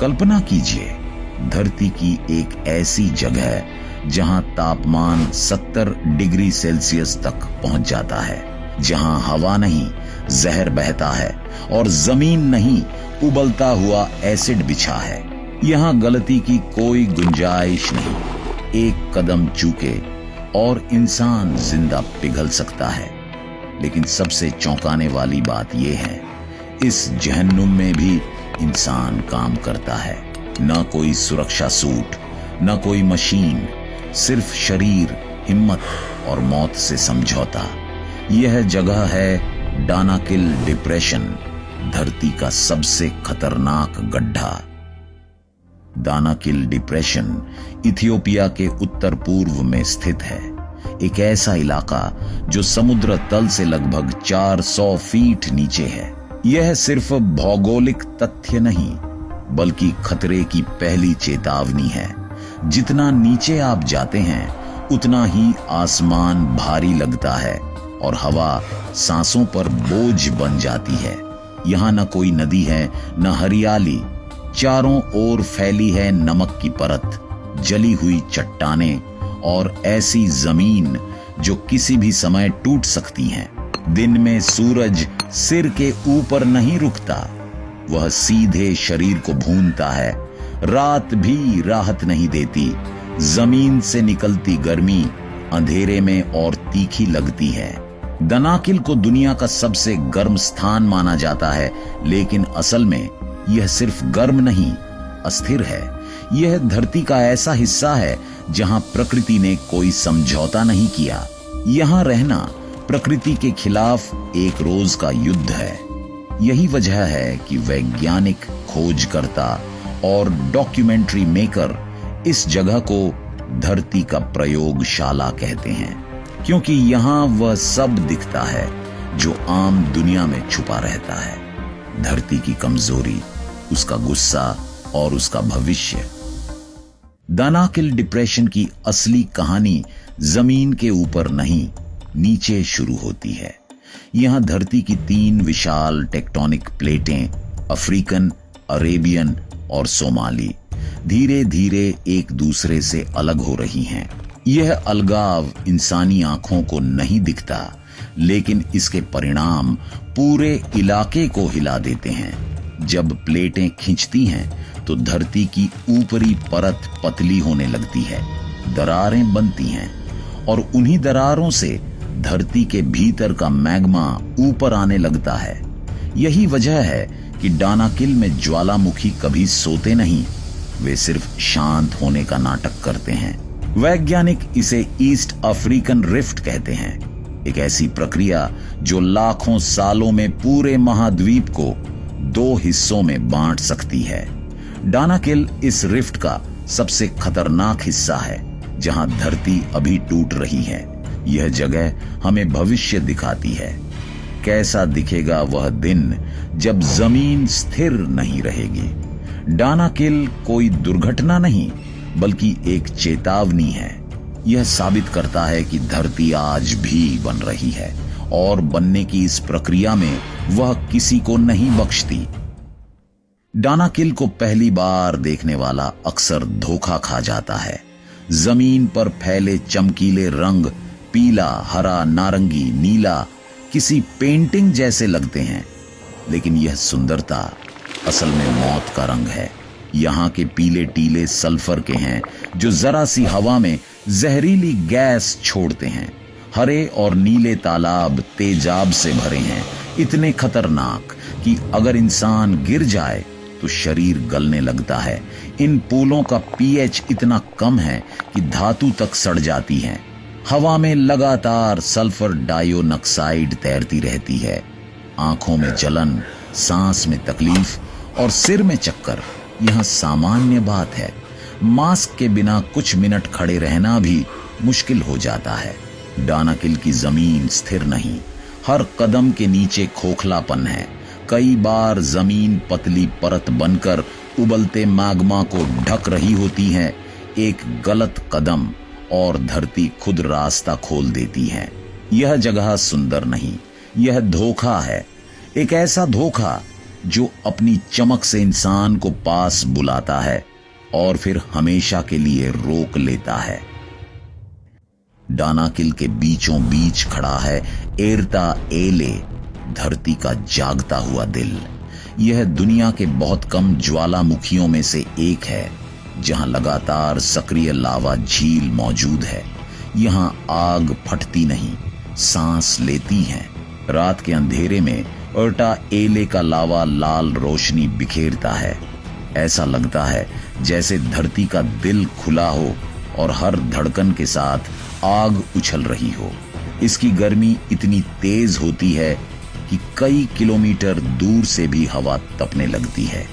कल्पना कीजिए, धरती की एक ऐसी जगह जहां तापमान 70 डिग्री सेल्सियस तक पहुंच जाता है, जहां हवा नहीं जहर बहता है और जमीन नहीं उबलता हुआ एसिड बिछा है। यहां गलती की कोई गुंजाइश नहीं। एक कदम चूके और इंसान जिंदा पिघल सकता है। लेकिन सबसे चौंकाने वाली बात यह है, इस जहन्नुम में भी इंसान काम करता है। न कोई सुरक्षा सूट, न कोई मशीन, सिर्फ शरीर, हिम्मत और मौत से समझौता। यह जगह है डानाकिल डिप्रेशन, धरती का सबसे खतरनाक गड्ढा। दानाकिल डिप्रेशन इथियोपिया के उत्तर पूर्व में स्थित है। एक ऐसा इलाका जो समुद्र तल से लगभग 400 फीट नीचे है। यह सिर्फ भौगोलिक तथ्य नहीं, बल्कि खतरे की पहली चेतावनी है। जितना नीचे आप जाते हैं, उतना ही आसमान भारी लगता है और हवा सांसों पर बोझ बन जाती है। यहाँ न कोई नदी है, न हरियाली। चारों ओर फैली है नमक की परत, जली हुई चट्टानें और ऐसी जमीन जो किसी भी समय टूट सकती हैं। दिन में सूरज सिर के ऊपर नहीं रुकता, वह सीधे शरीर को भूनता है। रात भी राहत नहीं देती। जमीन से निकलती गर्मी अंधेरे में और तीखी लगती है। दानाकिल को दुनिया का सबसे गर्म स्थान माना जाता है, लेकिन असल में यह सिर्फ गर्म नहीं, अस्थिर है। यह धरती का ऐसा हिस्सा है जहां प्रकृति ने कोई समझौता नहीं किया। यहां रहना प्रकृति के खिलाफ एक रोज का युद्ध है। यही वजह है कि वैज्ञानिक, खोजकर्ता और डॉक्यूमेंट्री मेकर इस जगह को धरती का प्रयोगशाला कहते हैं, क्योंकि यहां वह सब दिखता है जो आम दुनिया में छुपा रहता है। धरती की कमजोरी, उसका गुस्सा और उसका भविष्य। दानाकिल डिप्रेशन की असली कहानी जमीन के ऊपर नहीं, नीचे शुरू होती है। यहां धरती की 3 विशाल टेक्टोनिक प्लेटें, अफ्रीकन, अरेबियन और सोमाली, धीरे धीरे एक दूसरे से अलग हो रही हैं। यह अलगाव इंसानी आंखों को नहीं दिखता, लेकिन इसके परिणाम पूरे इलाके को हिला देते हैं। जब प्लेटें खिंचती हैं तो धरती की ऊपरी परत पतली होने लगती है, दरारें बनती हैं और उन्हीं दरारों से धरती के भीतर का मैग्मा ऊपर आने लगता है। यही वजह है कि दानाकिल में ज्वालामुखी कभी सोते नहीं, वे सिर्फ शांत होने का नाटक करते हैं। वैज्ञानिक इसे ईस्ट अफ्रीकन रिफ्ट कहते हैं, एक ऐसी प्रक्रिया जो लाखों सालों में पूरे महाद्वीप को 2 हिस्सों में बांट सकती है। दानाकिल इस रिफ्ट का सबसे खतरनाक हिस्सा है, जहां धरती अभी टूट रही है। यह जगह हमें भविष्य दिखाती है। कैसा दिखेगा वह दिन जब जमीन स्थिर नहीं रहेगी। दानाकिल कोई दुर्घटना नहीं, बल्कि एक चेतावनी है। यह साबित करता है कि धरती आज भी बन रही है और बनने की इस प्रक्रिया में वह किसी को नहीं बख्शती। दानाकिल को पहली बार देखने वाला अक्सर धोखा खा जाता है। जमीन पर फैले चमकीले रंग पीला, हरा, नारंगी, नीला किसी पेंटिंग जैसे लगते हैं, लेकिन यह सुंदरता असल में मौत का रंग है। यहाँ के पीले टीले सल्फर के हैं जो जरा सी हवा में जहरीली गैस छोड़ते हैं। हरे और नीले तालाब तेजाब से भरे हैं, इतने खतरनाक कि अगर इंसान गिर जाए तो शरीर गलने लगता है। इन पूलों का पीएच इतना कम है कि धातु तक सड़ जाती है। हवा में लगातार सल्फर डाइऑक्साइड तैरती रहती है। आंखों में जलन, सांस में तकलीफ और सिर में चक्कर यहां सामान्य बात है। मास्क के बिना कुछ मिनट खड़े रहना भी मुश्किल हो जाता है। दानाकिल की जमीन स्थिर नहीं, हर कदम के नीचे खोखलापन है। कई बार जमीन पतली परत बनकर उबलते मैग्मा को ढक रही होती है। एक गलत कदम और धरती खुद रास्ता खोल देती है। यह जगह सुंदर नहीं, यह धोखा है। एक ऐसा धोखा जो अपनी चमक से इंसान को पास बुलाता है और फिर हमेशा के लिए रोक लेता है। डानाकिल के बीचों बीच खड़ा है एर्ता एले, धरती का जागता हुआ दिल। यह दुनिया के बहुत कम ज्वालामुखियों में से एक है जहां लगातार सक्रिय लावा झील मौजूद है। यहां आग फटती नहीं, सांस लेती है। रात के अंधेरे में एर्ता एले का लावा लाल रोशनी बिखेरता है। ऐसा लगता है जैसे धरती का दिल खुला हो और हर धड़कन के साथ आग उछल रही हो। इसकी गर्मी इतनी तेज होती है कि कई किलोमीटर दूर से भी हवा तपने लगती है।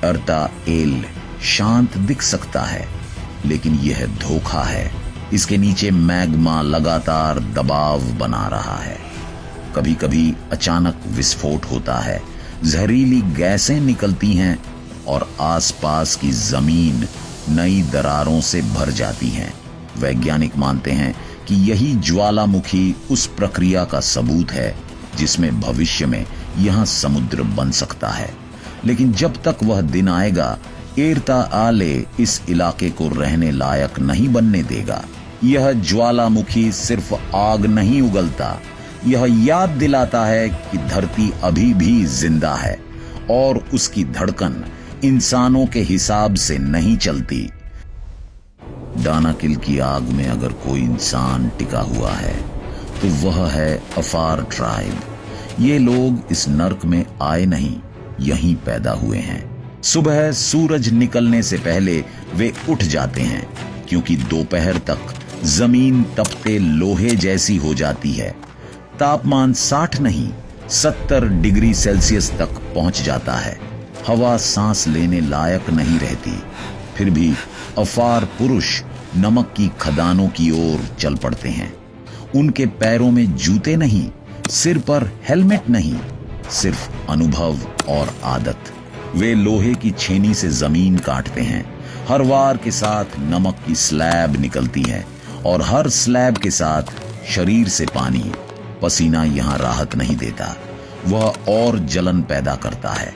एर्ता एल शांत दिख सकता है, लेकिन यह धोखा है। इसके नीचे मैग्मा लगातार दबाव बना रहा है। कभी कभी अचानक विस्फोट होता है, जहरीली गैसें निकलती हैं और आसपास की जमीन नई दरारों से भर जाती है। वैज्ञानिक मानते हैं कि यही ज्वालामुखी उस प्रक्रिया का सबूत है जिसमें भविष्य में यहां समुद्र बन सकता है। लेकिन जब तक वह दिन आएगा, एर्ता आले इस इलाके को रहने लायक नहीं बनने देगा। यह ज्वालामुखी सिर्फ आग नहीं उगलता, यह याद दिलाता है कि धरती अभी भी जिंदा है और उसकी धड़कन इंसानों के हिसाब से नहीं चलती। डानाकिल की आग में अगर कोई इंसान टिका हुआ है तो वह है अफार ट्राइब। ये लोग इस नर्क में आए नहीं, यहीं पैदा हुए हैं। सुबह सूरज निकलने से पहले वे उठ जाते हैं, क्योंकि दोपहर तक जमीन तपते लोहे जैसी हो जाती है। तापमान 60 नहीं 70 डिग्री सेल्सियस तक पहुंच जाता है। हवा सांस लेने लायक नहीं रहती। फिर भी अफार पुरुष नमक की खदानों की ओर चल पड़ते हैं। उनके पैरों में जूते नहीं, सिर पर हेलमेट नहीं, सिर्फ अनुभव और आदत। वे लोहे की छेनी से जमीन काटते हैं। हर वार के साथ नमक की स्लैब निकलती है और हर स्लैब के साथ शरीर से पानी। पसीना यहां राहत नहीं देता, वह और जलन पैदा करता है।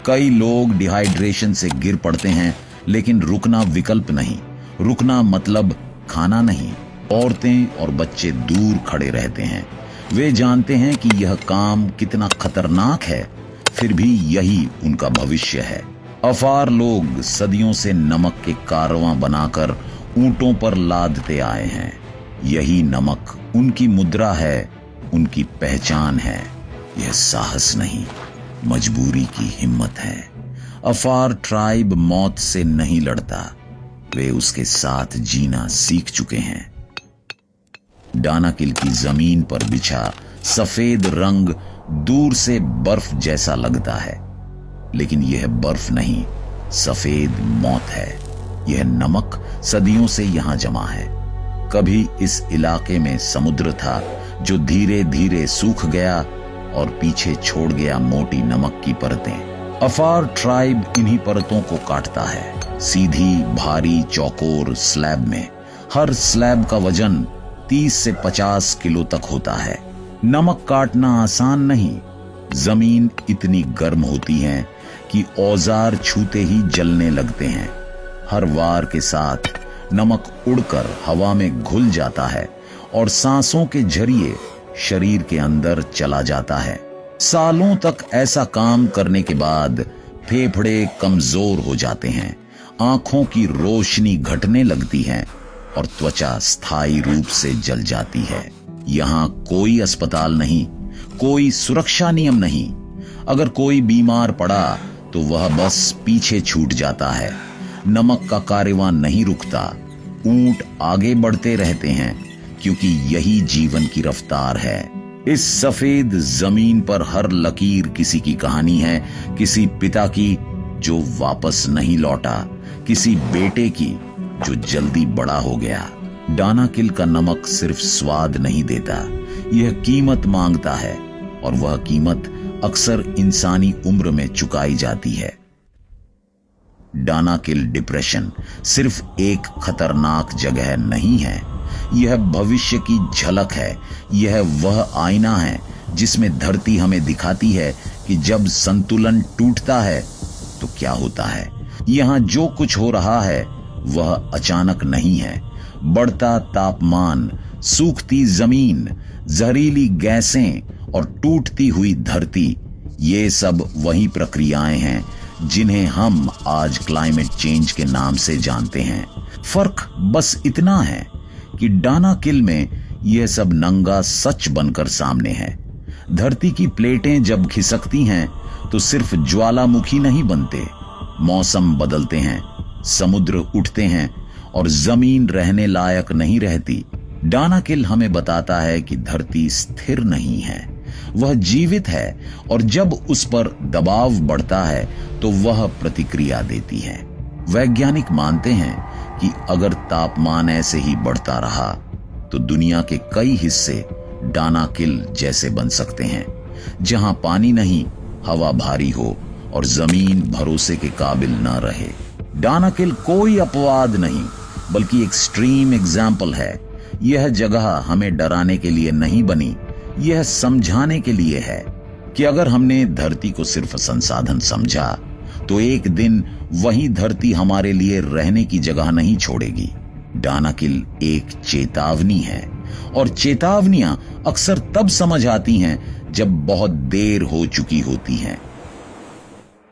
कई लोग डिहाइड्रेशन से गिर पड़ते हैं, लेकिन रुकना विकल्प नहीं। रुकना मतलब खाना नहीं। औरतें और बच्चे दूर खड़े रहते हैं। वे जानते हैं कि यह काम कितना खतरनाक है, फिर भी यही उनका भविष्य है। अफार लोग सदियों से नमक के कारवां बनाकर ऊंटों पर लादते आए हैं। यही नमक उनकी मुद्रा है, उनकी पहचान है। यह साहस नहीं, मजबूरी की हिम्मत है। अफार ट्राइब मौत से नहीं लड़ता, वे उसके साथ जीना सीख चुके हैं। डानाकिल की जमीन पर बिछा सफेद रंग दूर से बर्फ जैसा लगता है, लेकिन यह बर्फ नहीं, सफेद मौत है। यह नमक सदियों से यहां जमा है। कभी इस इलाके में समुद्र था जो धीरे धीरे सूख गया और पीछे छोड़ गया मोटी नमक की परतें। अफार ट्राइब इन्हीं परतों को काटता है, सीधी भारी चौकोर स्लैब में। हर स्लैब का वजन 30 से 50 किलो तक होता है। नमक काटना आसान नहीं। जमीन इतनी गर्म होती है कि औजार छूते ही जलने लगते हैं। हर वार के साथ नमक उड़कर हवा में घुल जाता है और सांसों के जरिए शरीर के अंदर चला जाता है। सालों तक ऐसा काम करने के बाद फेफड़े कमजोर हो जाते हैं, आंखों की रोशनी घटने लगती है और त्वचा स्थायी रूप से जल जाती है। यहाँ कोई अस्पताल नहीं, कोई सुरक्षा नियम नहीं। अगर कोई बीमार पड़ा तो वह बस पीछे छूट जाता है। नमक का कारवां नहीं रुकता, ऊंट आगे बढ़ते रहते हैं, क्योंकि यही जीवन की रफ्तार है। इस सफेद जमीन पर हर लकीर किसी की कहानी है, किसी पिता की जो वापस नहीं लौटा, किसी बेटे की जो जल्दी बड़ा हो गया। डानाकिल का नमक सिर्फ स्वाद नहीं देता, यह कीमत मांगता है, और वह कीमत अक्सर इंसानी उम्र में चुकाई जाती है। डानाकिल डिप्रेशन सिर्फ एक खतरनाक जगह नहीं है, यह भविष्य की झलक है। यह वह आईना है जिसमें धरती हमें दिखाती है कि जब संतुलन टूटता है तो क्या होता है। यहाँ जो कुछ हो रहा है वह अचानक नहीं है। बढ़ता तापमान, सूखती जमीन, जहरीली गैसें और टूटती हुई धरती, ये सब वही प्रक्रियाएं हैं जिन्हें हम आज क्लाइमेट चेंज के नाम से जानते हैं। फर्क बस इतना है कि डानाकिल में यह सब नंगा सच बनकर सामने है। धरती की प्लेटें जब खिसकती हैं तो सिर्फ ज्वालामुखी नहीं बनते, मौसम बदलते हैं, समुद्र उठते हैं और जमीन रहने लायक नहीं रहती। डानाकिल हमें बताता है कि धरती स्थिर नहीं है, वह जीवित है और जब उस पर दबाव बढ़ता है तो वह प्रतिक्रिया देती है। वैज्ञानिक मानते हैं कि अगर तापमान ऐसे ही बढ़ता रहा तो दुनिया के कई हिस्से डानाकिल जैसे बन सकते हैं, जहां पानी नहीं, हवा भारी हो और जमीन भरोसे के काबिल न रहे। डानाकिल कोई अपवाद नहीं बल्कि एक्सट्रीम एग्जाम्पल है। यह जगह हमें डराने के लिए नहीं बनी, यह समझाने के लिए है कि अगर हमने धरती को सिर्फ संसाधन समझा तो एक दिन वही धरती हमारे लिए रहने की जगह नहीं छोड़ेगी। डानाकिल एक चेतावनी है और चेतावनियां अक्सर तब समझ आती हैं जब बहुत देर हो चुकी होती हैं।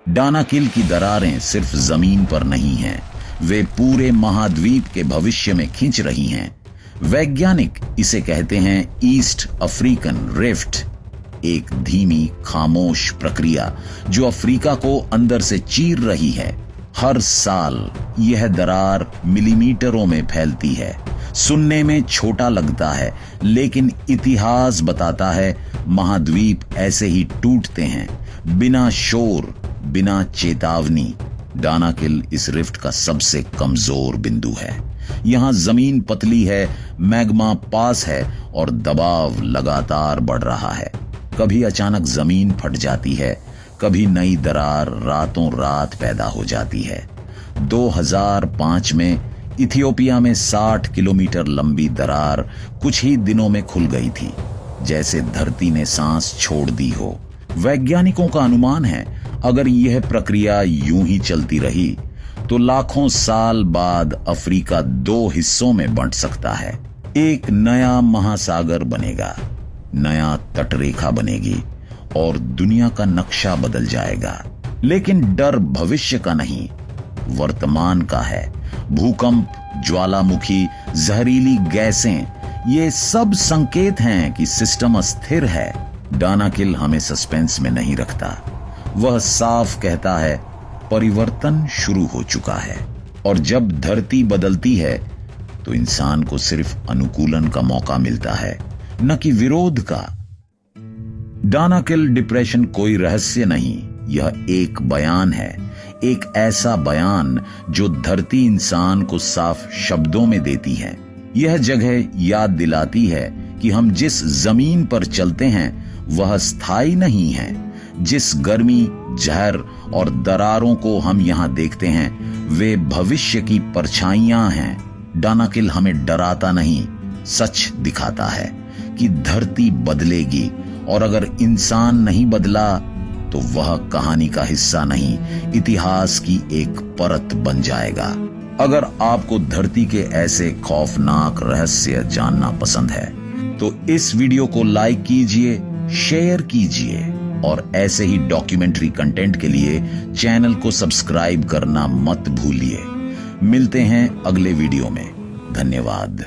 डानाकिल की दरारें सिर्फ जमीन पर नहीं हैं, वे पूरे महाद्वीप के भविष्य में खींच रही हैं। वैज्ञानिक इसे कहते हैं ईस्ट अफ्रीकन रिफ्ट, एक धीमी खामोश प्रक्रिया जो अफ्रीका को अंदर से चीर रही है। हर साल यह दरार मिलीमीटरों में फैलती है। सुनने में छोटा लगता है, लेकिन इतिहास बताता है महाद्वीप ऐसे ही टूटते हैं, बिना शोर, बिना चेतावनी। डानाकिल इस रिफ्ट का सबसे कमजोर बिंदु है। यहां जमीन पतली है, मैग्मा पास है और दबाव लगातार बढ़ रहा है। कभी अचानक जमीन फट जाती है, कभी नई दरार रातों रात पैदा हो जाती है। 2005 में इथियोपिया में 60 किलोमीटर लंबी दरार कुछ ही दिनों में खुल गई थी, जैसे धरती ने सांस छोड़ दी हो। वैज्ञानिकों का अनुमान है अगर यह प्रक्रिया यूं ही चलती रही तो लाखों साल बाद अफ्रीका 2 हिस्सों में बंट सकता है। एक नया महासागर बनेगा, नया तटरेखा बनेगी और दुनिया का नक्शा बदल जाएगा। लेकिन डर भविष्य का नहीं, वर्तमान का है। भूकंप, ज्वालामुखी, जहरीली गैसें, ये सब संकेत हैं कि सिस्टम अस्थिर है। डानाकिल हमें सस्पेंस में नहीं रखता, वह साफ कहता है परिवर्तन शुरू हो चुका है। और जब धरती बदलती है तो इंसान को सिर्फ अनुकूलन का मौका मिलता है, न कि विरोध का। डानाकिल डिप्रेशन कोई रहस्य नहीं, यह एक बयान है, एक ऐसा बयान जो धरती इंसान को साफ शब्दों में देती है। यह जगह याद दिलाती है कि हम जिस जमीन पर चलते हैं वह स्थायी नहीं है। जिस गर्मी, जहर और दरारों को हम यहां देखते हैं वे भविष्य की परछाइयां हैं। डानाकिल हमें डराता नहीं, सच दिखाता है कि धरती बदलेगी और अगर इंसान नहीं बदला तो वह कहानी का हिस्सा नहीं, इतिहास की एक परत बन जाएगा। अगर आपको धरती के ऐसे खौफनाक रहस्य जानना पसंद है तो इस वीडियो को लाइक कीजिए, शेयर कीजिए और ऐसे ही डॉक्यूमेंट्री कंटेंट के लिए चैनल को सब्सक्राइब करना मत भूलिए। मिलते हैं अगले वीडियो में। धन्यवाद।